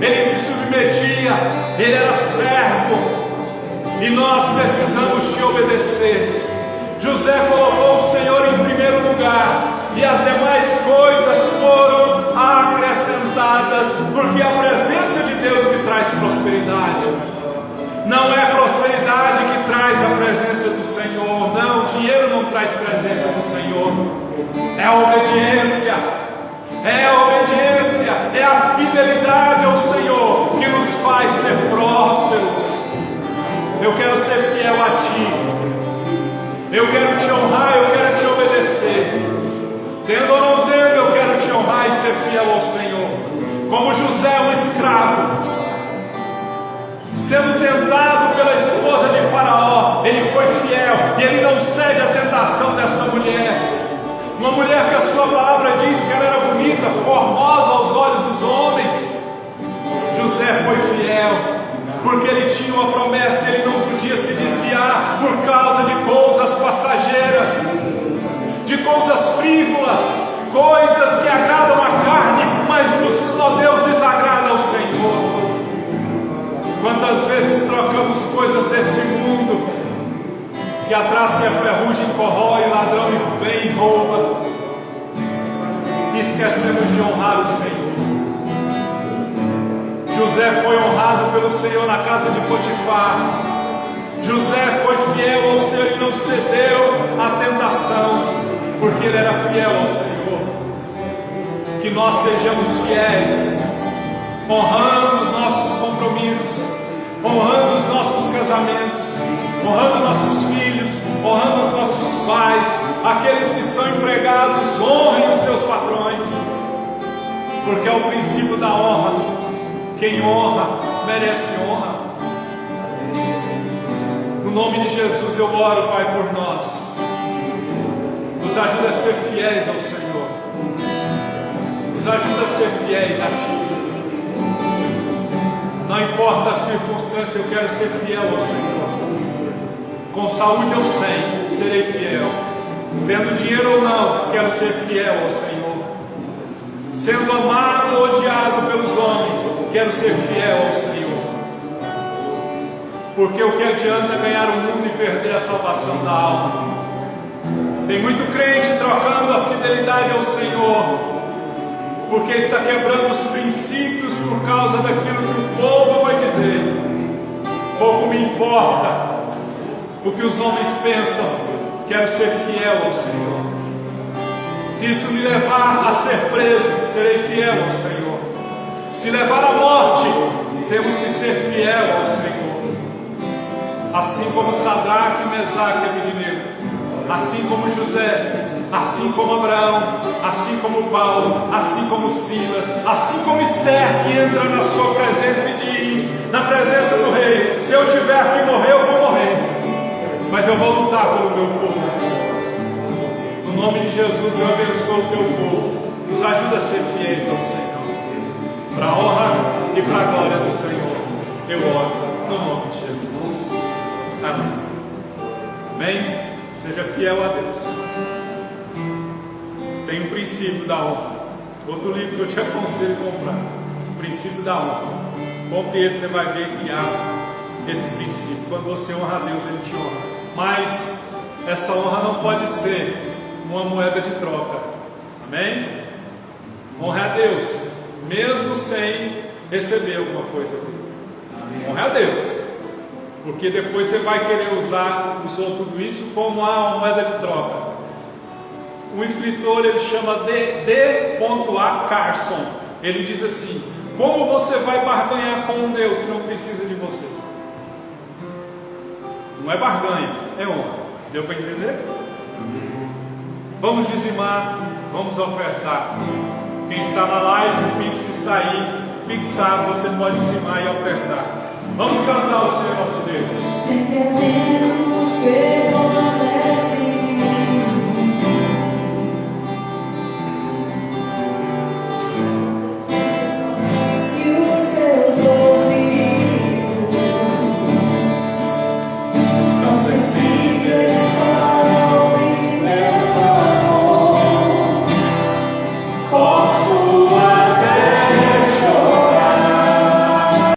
ele se submetia, ele era servo, e nós precisamos te obedecer. José colocou o Senhor em primeiro lugar, e as demais coisas foram acrescentadas, porque a presença de Deus que traz prosperidade. Não é prosperidade que traz a presença do Senhor, não, dinheiro não traz presença do Senhor, é a obediência, é a fidelidade ao Senhor que nos faz ser prósperos. Eu quero ser fiel a Ti, eu quero Te honrar, eu quero Te obedecer, tendo ou não tendo, eu quero Te honrar e ser fiel ao Senhor. Como José, um escravo, sendo tentado pela esposa de Faraó, ele foi fiel, e ele não cede à tentação dessa mulher. Uma mulher que a sua palavra diz que ela era bonita, formosa aos olhos dos homens. José foi fiel, porque ele tinha uma promessa, ele não podia se desviar por causa de coisas passageiras, de coisas frívolas, coisas que agradam a carne, mas ó Deus, desagrada ao Senhor. Quantas vezes trocamos coisas deste mundo, que a traça e a ferrugem corrói, o ladrão vem e rouba, e esquecemos de honrar o Senhor. José foi honrado pelo Senhor na casa de Potifar. José foi fiel ao Senhor e não cedeu à tentação, porque ele era fiel ao Senhor. Que nós sejamos fiéis, honrando os nossos compromissos, honrando os nossos casamentos, honrando nossos filhos, honrando os nossos pais, aqueles que são empregados, honrem os seus patrões, porque é o princípio da honra. Quem honra, merece honra. No nome de Jesus eu oro, Pai, por nós. Nos ajuda a ser fiéis ao Senhor, nos ajuda a ser fiéis a Ti. Não importa a circunstância, eu quero ser fiel ao Senhor. Com saúde ou sem, serei fiel. Tendo dinheiro ou não, quero ser fiel ao Senhor. Sendo amado ou odiado pelos homens, quero ser fiel ao Senhor. Porque o que adianta ganhar o mundo e perder a salvação da alma? Tem muito crente trocando a fidelidade ao Senhor, porque está quebrando os princípios por causa daquilo que o povo vai dizer. Pouco me importa o que os homens pensam, quero ser fiel ao Senhor. Se isso me levar a ser preso, serei fiel ao Senhor. Se levar à morte, temos que ser fiel ao Senhor. Assim como Sadraque, Mesaque e Abednego, assim como José, assim como Abraão, assim como Paulo, assim como Silas, assim como Esther, que entra na sua presença e diz, na presença do rei: se eu tiver que morrer, eu vou morrer, mas eu vou lutar pelo meu povo. No nome de Jesus eu abençoo o teu povo. Nos ajuda a ser fiéis ao Senhor, para a honra e para a glória do Senhor. Eu oro no nome de Jesus. Amém. Amém. Seja fiel a Deus. Tem um princípio da honra. Outro livro que eu te aconselho a comprar, o princípio da honra. Compre ele, você vai ver que há esse princípio. Quando você honra a Deus, Ele te honra. Mas essa honra não pode ser uma moeda de troca. Amém? Honre a Deus, mesmo sem receber alguma coisa dele. Honre a Deus, porque depois você vai querer usou tudo isso como uma moeda de troca. Um escritor, ele chama D.A. Carson. Ele diz assim: como você vai barganhar com um Deus que não precisa de você? Não é barganha, é honra. Deu para entender? Vamos dizimar, vamos ofertar. Quem está na live, o Pix está aí fixado, você pode dizimar e ofertar. Vamos cantar o Senhor nosso Deus. Sempre a Deus